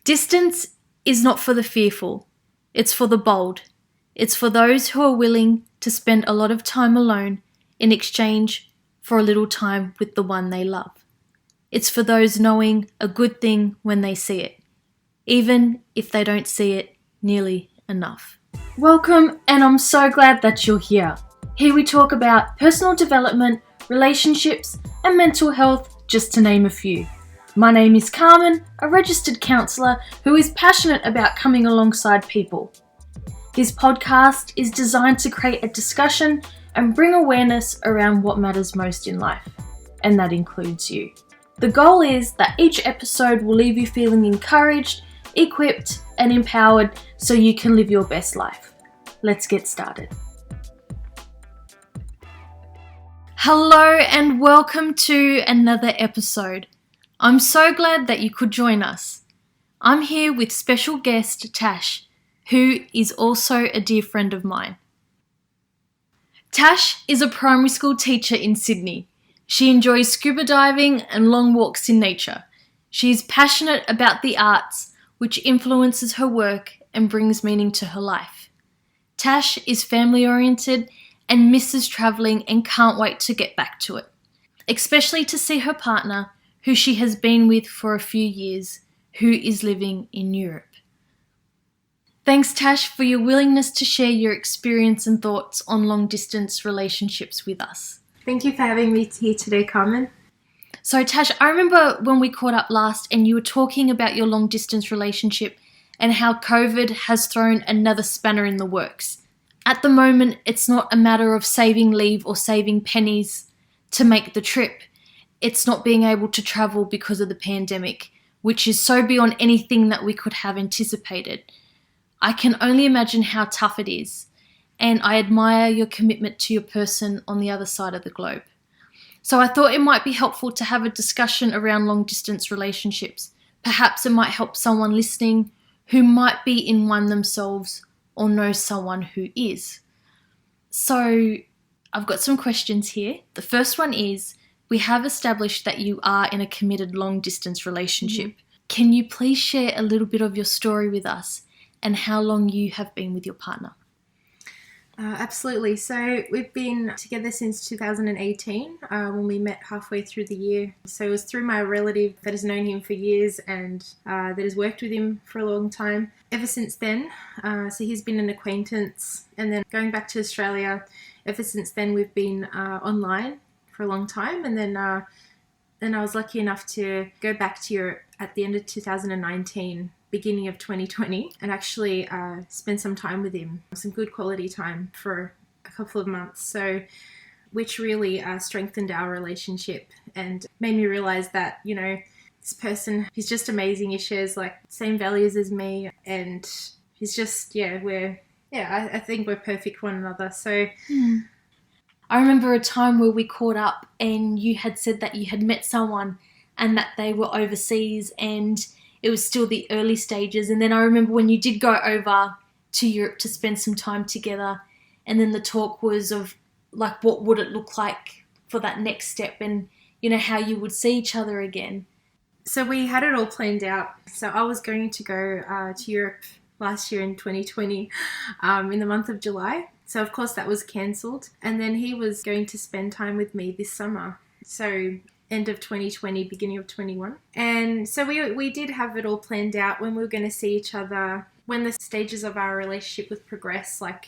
Distance is not for the fearful, it's for the bold. It's for those who are willing to spend a lot of time alone in exchange for a little time with the one they love. It's for those knowing a good thing when they see it, even if they don't see it nearly enough. Welcome, and I'm so glad that you're here. Here we talk about personal development, relationships, and mental health, just to name a few. My name is Carmen, a registered counsellor who is passionate about coming alongside people. This podcast is designed to create a discussion and bring awareness around what matters most in life, and that includes you. The goal is that each episode will leave you feeling encouraged, equipped, and empowered so you can live your best life. Let's get started. Hello and welcome to another episode. I'm so glad that you could join us. I'm here with special guest Tash, who is also a dear friend of mine. Tash is a primary school teacher in Sydney. She enjoys scuba diving and long walks in nature. She is passionate about the arts, which influences her work and brings meaning to her life. Tash is family-oriented and misses travelling and can't wait to get back to it, especially to see her partner, who she has been with for a few years, who is living in Europe. Thanks, Tash, for your willingness to share your experience and thoughts on long-distance relationships with us. Thank you for having me here today, Carmen. So, Tash, I remember when we caught up last and you were talking about your long-distance relationship and how COVID has thrown another spanner in the works. At the moment, it's not a matter of saving leave or saving pennies to make the trip. It's not being able to travel because of the pandemic, which is so beyond anything that we could have anticipated. I can only imagine how tough it is, and I admire your commitment to your person on the other side of the globe. So I thought it might be helpful to have a discussion around long-distance relationships. Perhaps it might help someone listening who might be in one themselves or know someone who is. So I've got some questions here. The first one is, we have established that you are in a committed long-distance relationship. Can you please share a little bit of your story with us and how long you have been with your partner? Absolutely. So we've been together since 2018 when we met halfway through the year. So it was through my relative that has known him for years and that has worked with him for a long time. Ever since then, so he's been an acquaintance, and then going back to Australia, ever since then we've been online for a long time, and then I was lucky enough to go back to Europe at the end of 2019, beginning of 2020, and actually spend some time with him, some good quality time for a couple of months, so which really strengthened our relationship and made me realize that, you know, this person, he's just amazing. He shares like same values as me, and he's just, I think we're perfect for one another. So I remember a time where we caught up and you had said that you had met someone and that they were overseas and it was still the early stages. And then I remember when you did go over to Europe to spend some time together, and then the talk was of like what would it look like for that next step and, you know, how you would see each other again. So we had it all planned out. So I was going to go to Europe last year in 2020 in the month of July. So of course that was cancelled, and then he was going to spend time with me this summer. So end of 2020, beginning of 21. And so we did have it all planned out when we were going to see each other, when the stages of our relationship would progress, like,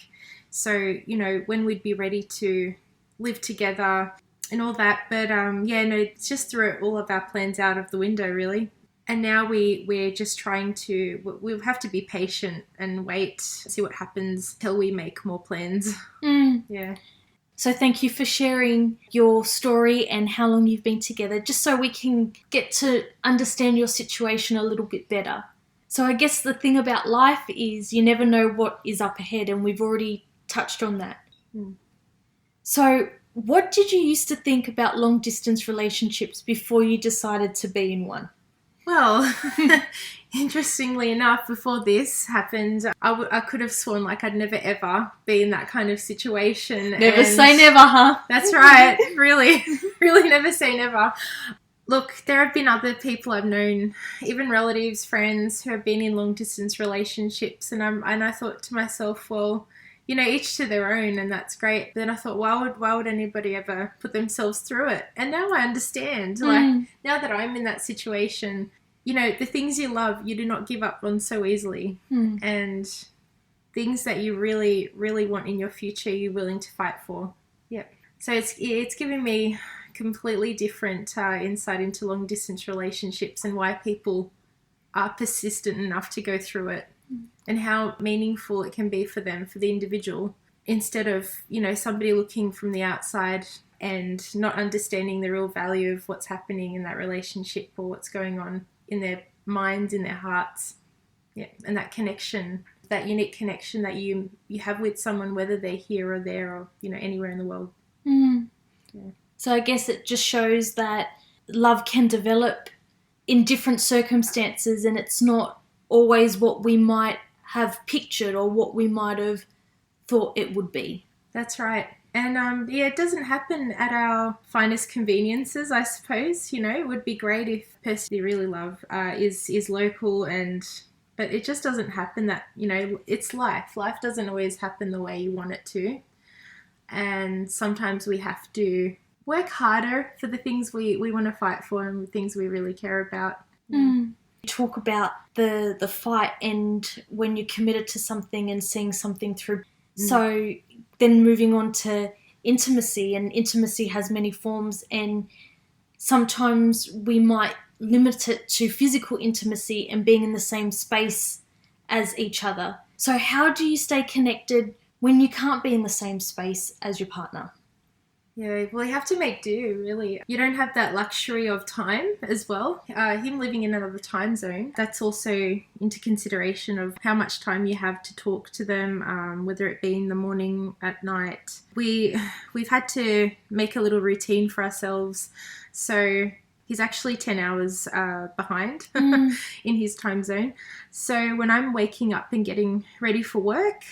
so, you know, when we'd be ready to live together and all that. But it's just threw all of our plans out of the window, really. And now we're just trying to, we'll have to be patient and wait, see what happens till we make more plans. Yeah. So thank you for sharing your story and how long you've been together, just so we can get to understand your situation a little bit better. So I guess the thing about life is you never know what is up ahead, and we've already touched on that. So what did you used to think about long distance relationships before you decided to be in one? Well, interestingly enough, before this happened, I could have sworn like I'd never ever be in that kind of situation. Never say never, huh? That's right. Really, really never say never. Look, there have been other people I've known, even relatives, friends who have been in long distance relationships, and I thought to myself, well, you know, each to their own, and that's great. But then I thought, why would anybody ever put themselves through it? And now I understand. Like, now that I'm in that situation, you know, the things you love, you do not give up on so easily, and things that you really, really want in your future, you're willing to fight for. Yep. So it's given me completely different insight into long distance relationships and why people are persistent enough to go through it, and how meaningful it can be for them, for the individual, instead of, you know, somebody looking from the outside and not understanding the real value of what's happening in that relationship or what's going on in their minds, in their hearts. Yeah, and that connection, that unique connection that you have with someone, whether they're here or there or, you know, anywhere in the world. Yeah. So I guess it just shows that love can develop in different circumstances, and it's not always what we might have pictured or what we might have thought it would be. That's right. And it doesn't happen at our finest conveniences, I suppose. You know, it would be great if the person you really love is local, but it just doesn't happen that, you know, it's life. Life doesn't always happen the way you want it to. And sometimes we have to work harder for the things we want to fight for and the things we really care about. Talk about the fight and when you're committed to something and seeing something through. So then moving on to intimacy, and intimacy has many forms, and sometimes we might limit it to physical intimacy and being in the same space as each other. So how do you stay connected when you can't be in the same space as your partner? Yeah, well, you have to make do, really. You don't have that luxury of time as well. Him living in another time zone, that's also into consideration of how much time you have to talk to them, whether it be in the morning, at night. We've had to make a little routine for ourselves. So he's actually 10 hours behind in his time zone. So when I'm waking up and getting ready for work,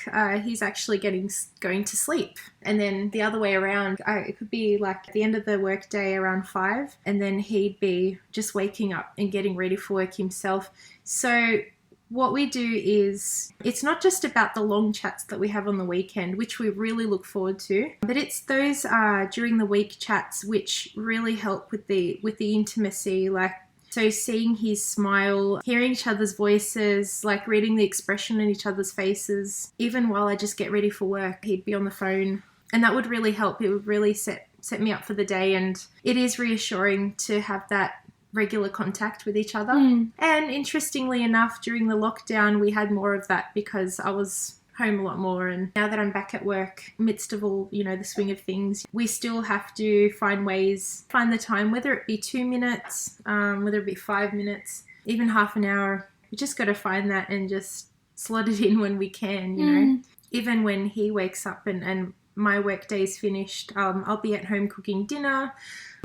he's actually going to sleep. And then the other way around, it could be like at the end of the work day around 5, and then he'd be just waking up and getting ready for work himself. So what we do is, it's not just about the long chats that we have on the weekend, which we really look forward to, but it's those during the week chats which really help with the intimacy. Like, so seeing his smile, hearing each other's voices, like reading the expression in each other's faces. Even while I just get ready for work, he'd be on the phone, and that would really help. It would really set me up for the day, and it is reassuring to have that regular contact with each other. And interestingly enough, during the lockdown, we had more of that because I was home a lot more, and now that I'm back at work, midst of all, you know, the swing of things, we still have to find the time, whether it be 2 minutes, whether it be 5 minutes, even half an hour. We just got to find that and just slot it in when we can, you know. Even when he wakes up and my work day's finished, I'll be at home cooking dinner.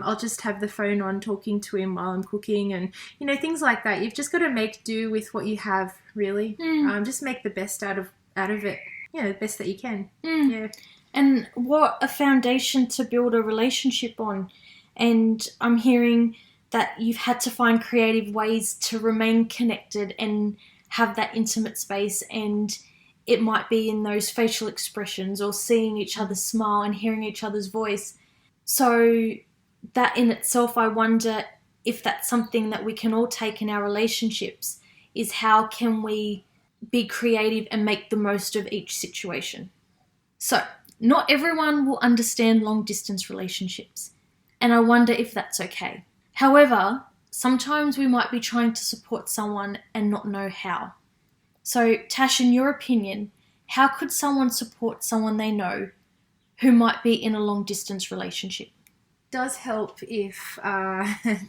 I'll just have the phone on talking to him while I'm cooking, and, you know, things like that. You've just got to make do with what you have, really. Just make the best out of it. Yeah, the best that you can. Yeah. And what a foundation to build a relationship on. And I'm hearing that you've had to find creative ways to remain connected and have that intimate space, and it might be in those facial expressions or seeing each other smile and hearing each other's voice. So that in itself, I wonder if that's something that we can all take in our relationships, is how can we be creative and make the most of each situation. So not everyone will understand long distance relationships, and I wonder if that's okay. However, sometimes we might be trying to support someone and not know how. So Tash, in your opinion, how could someone support someone they know who might be in a long distance relationship? Does help if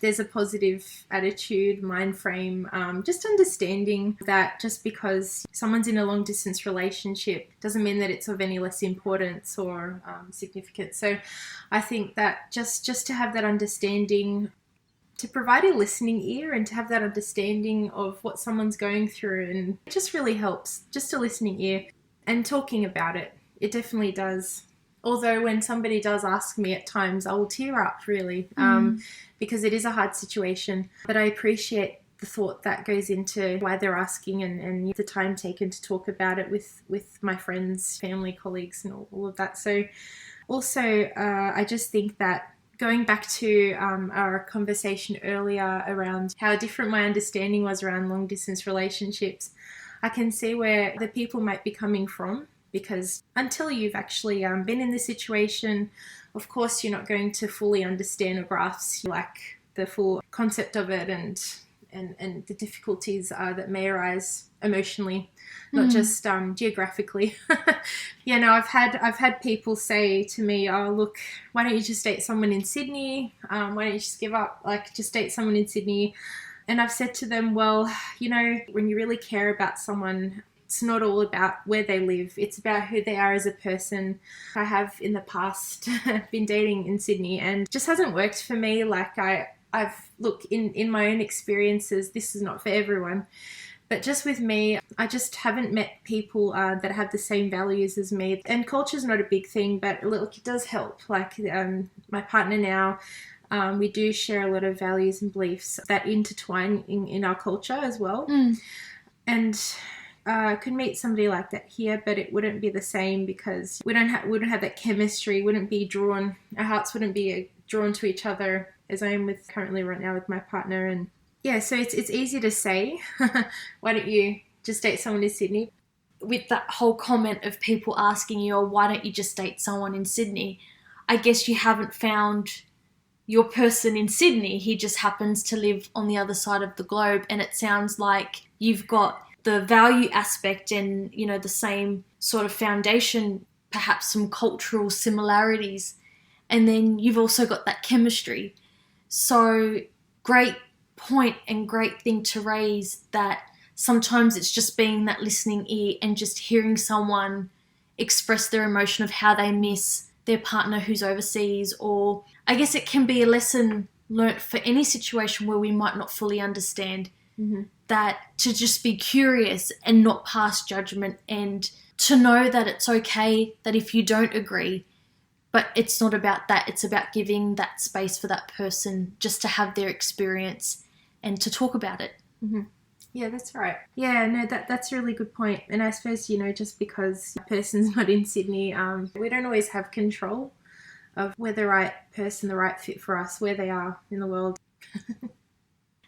there's a positive attitude, mind frame, just understanding that just because someone's in a long distance relationship doesn't mean that it's of any less importance or significance. So I think that just to have that understanding, to provide a listening ear and to have that understanding of what someone's going through, and it just really helps, just a listening ear and talking about it. It definitely does. Although when somebody does ask me at times, I will tear up really, because it is a hard situation. But I appreciate the thought that goes into why they're asking, and the time taken to talk about it with my friends, family, colleagues, and all of that. So also, I just think that going back to our conversation earlier around how different my understanding was around long distance relationships, I can see where the people might be coming from. Because until you've actually been in this situation, of course, you're not going to fully understand or grasp like the full concept of it and the difficulties that may arise emotionally, not just geographically. I've had people say to me, "Oh, look, why don't you just date someone in Sydney? Why don't you just give up? Like, just date someone in Sydney?" And I've said to them, well, when you really care about someone, it's not all about where they live. It's about who they are as a person. I have in the past been dating in Sydney and just hasn't worked for me. Like look, in my own experiences, this is not for everyone. But just with me, I just haven't met people that have the same values as me. And culture's not a big thing, but look, it does help. Like my partner now, we do share a lot of values and beliefs that intertwine in our culture as well. And could meet somebody like that here, but it wouldn't be the same because we wouldn't have that chemistry, our hearts wouldn't be drawn to each other as I am with currently right now with my partner. And yeah, so it's easy to say, why don't you just date someone in Sydney? With that whole comment of people asking you, oh, why don't you just date someone in Sydney? I guess you haven't found your person in Sydney. He just happens to live on the other side of the globe, and it sounds like you've got the value aspect and, the same sort of foundation, perhaps some cultural similarities. And then you've also got that chemistry. So great point and great thing to raise, that sometimes it's just being that listening ear and just hearing someone express their emotion of how they miss their partner who's overseas. Or I guess it can be a lesson learnt for any situation where we might not fully understand. That to just be curious and not pass judgment, and to know that it's okay that if you don't agree, but it's not about that. It's about giving that space for that person just to have their experience and to talk about it. Yeah, that's right. Yeah, no, that's a really good point. And I suppose, just because a person's not in Sydney, we don't always have control of where the right person, the right fit for us, where they are in the world.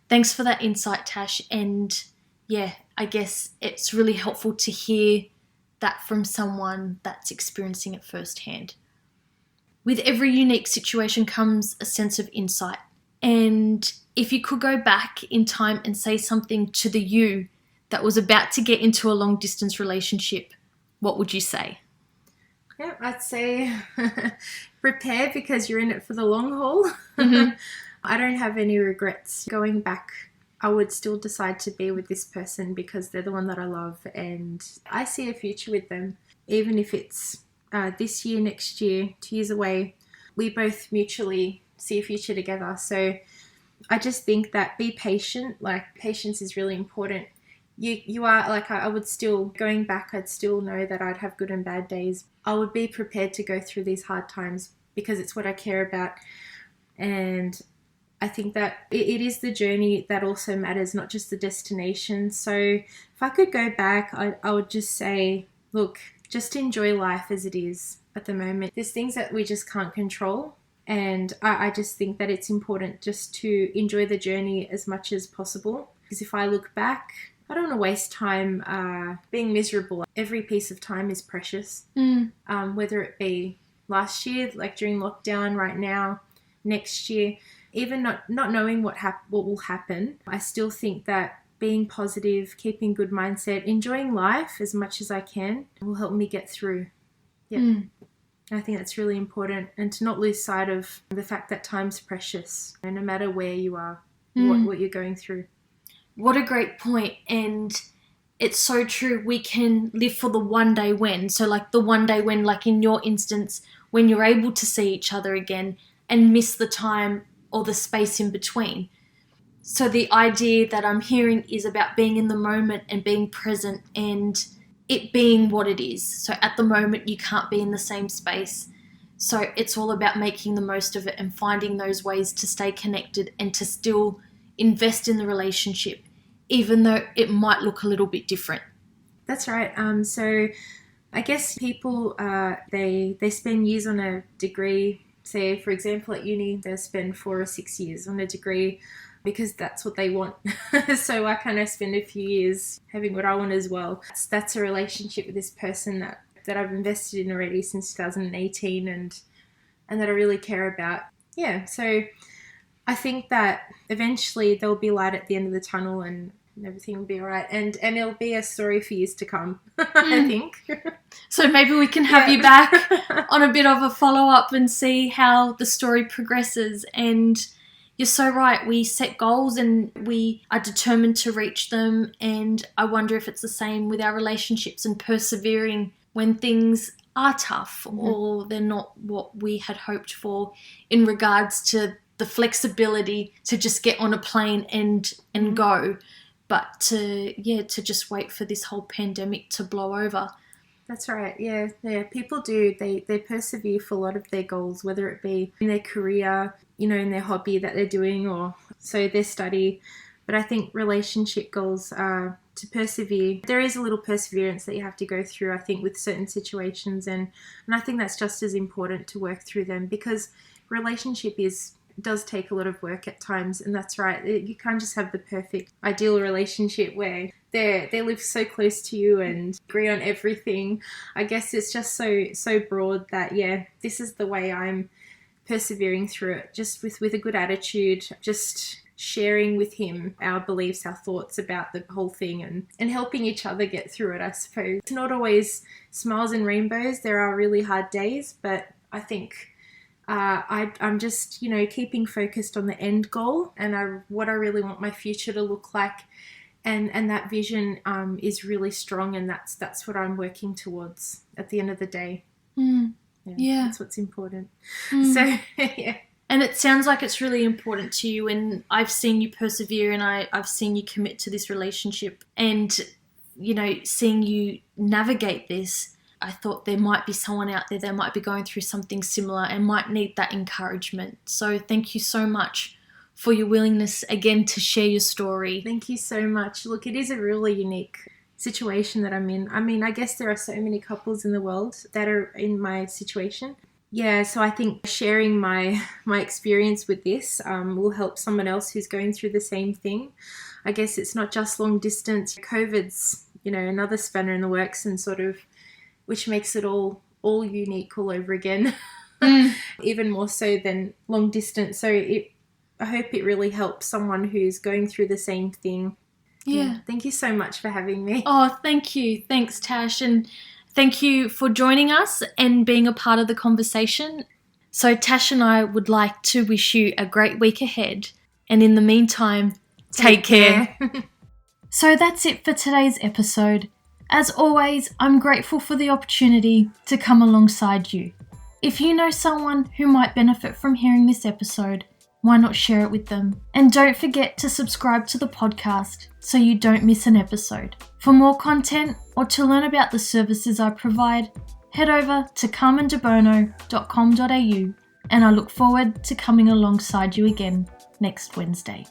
Thanks for that insight, Tash. And yeah, I guess it's really helpful to hear that from someone that's experiencing it firsthand. With every unique situation comes a sense of insight. And if you could go back in time and say something to the you that was about to get into a long distance relationship, what would you say? Yeah, I'd say prepare, because you're in it for the long haul. I don't have any regrets. Going back, I would still decide to be with this person because they're the one that I love, and I see a future with them. Even if it's this year, next year, 2 years away, we both mutually see a future together. So I just think that be patient. Like, patience is really important. You are, like, I would still, going back, I'd still know that I'd have good and bad days. I would be prepared to go through these hard times because it's what I care about. And I think that it is the journey that also matters, not just the destination. So if I could go back, I would just say, look, just enjoy life as it is at the moment. There's things that we just can't control. And I just think that it's important just to enjoy the journey as much as possible. Because if I look back, I don't want to waste time being miserable. Every piece of time is precious. Whether it be last year, like during lockdown, right now, next year, even not knowing what will happen, I still think that being positive, keeping good mindset, enjoying life as much as I can will help me get through. Yeah. I think that's really important, and to not lose sight of the fact that time's precious, and no matter where you are, what you're going through. What a great point. And it's so true. We can live for the one day when. So like the one day when, like in your instance, when you're able to see each other again, and miss the time or the space in between. So the idea that I'm hearing is about being in the moment and being present and it being what it is. So at the moment you can't be in the same space, So it's all about making the most of it and finding those ways to stay connected and to still invest in the relationship, even though it might look a little bit different. That's right. So I guess people, they spend years on a degree. Say, for example, at uni, they'll spend 4 or 6 years on a degree because that's what they want. So why can't I spend a few years having what I want as well? That's a relationship with this person that I've invested in already since 2018 and that I really care about. Yeah, so I think that eventually there'll be light at the end of the tunnel and everything will be all right. And it'll be a story for years to come, I think. So maybe we can have you back on a bit of a follow-up and see how the story progresses. And you're so right. We set goals and we are determined to reach them. And I wonder if it's the same with our relationships and persevering when things are tough or they're not what we had hoped for in regards to the flexibility to just get on a plane and go. But to just wait for this whole pandemic to blow over. That's right. Yeah. People do. They persevere for a lot of their goals, whether it be in their career, in their hobby that they're doing, or so their study. But I think relationship goals are to persevere. There is a little perseverance that you have to go through, I think, with certain situations, and I think that's just as important to work through them because relationship does take a lot of work at times, and that's right. You can't just have the perfect ideal relationship where they live so close to you and agree on everything. I guess it's just so broad that this is the way I'm persevering through it, just with a good attitude, just sharing with him our beliefs, our thoughts about the whole thing and helping each other get through it, I suppose. It's not always smiles and rainbows. There are really hard days, but I think I'm just, keeping focused on the end goal and what I really want my future to look like. And that vision is really strong, and that's what I'm working towards at the end of the day. Yeah. That's what's important. So, yeah. And it sounds like it's really important to you, and I've seen you persevere and I've seen you commit to this relationship and, seeing you navigate this. I thought there might be someone out there that might be going through something similar and might need that encouragement. So thank you so much for your willingness again to share your story. Thank you so much. Look, it is a really unique situation that I'm in. I mean, I guess there are so many couples in the world that are in my situation. Yeah, so I think sharing my experience with this will help someone else who's going through the same thing. I guess it's not just long distance. COVID's, another spanner in the works and sort of which makes it all unique all over again, even more so than long distance. So I hope it really helps someone who's going through the same thing. Yeah. Thank you so much for having me. Oh, thank you. Thanks, Tash. And thank you for joining us and being a part of the conversation. So Tash and I would like to wish you a great week ahead. And in the meantime, take care. So that's it for today's episode. As always, I'm grateful for the opportunity to come alongside you. If you know someone who might benefit from hearing this episode, why not share it with them? And don't forget to subscribe to the podcast so you don't miss an episode. For more content or to learn about the services I provide, head over to carmendebono.com.au and I look forward to coming alongside you again next Wednesday.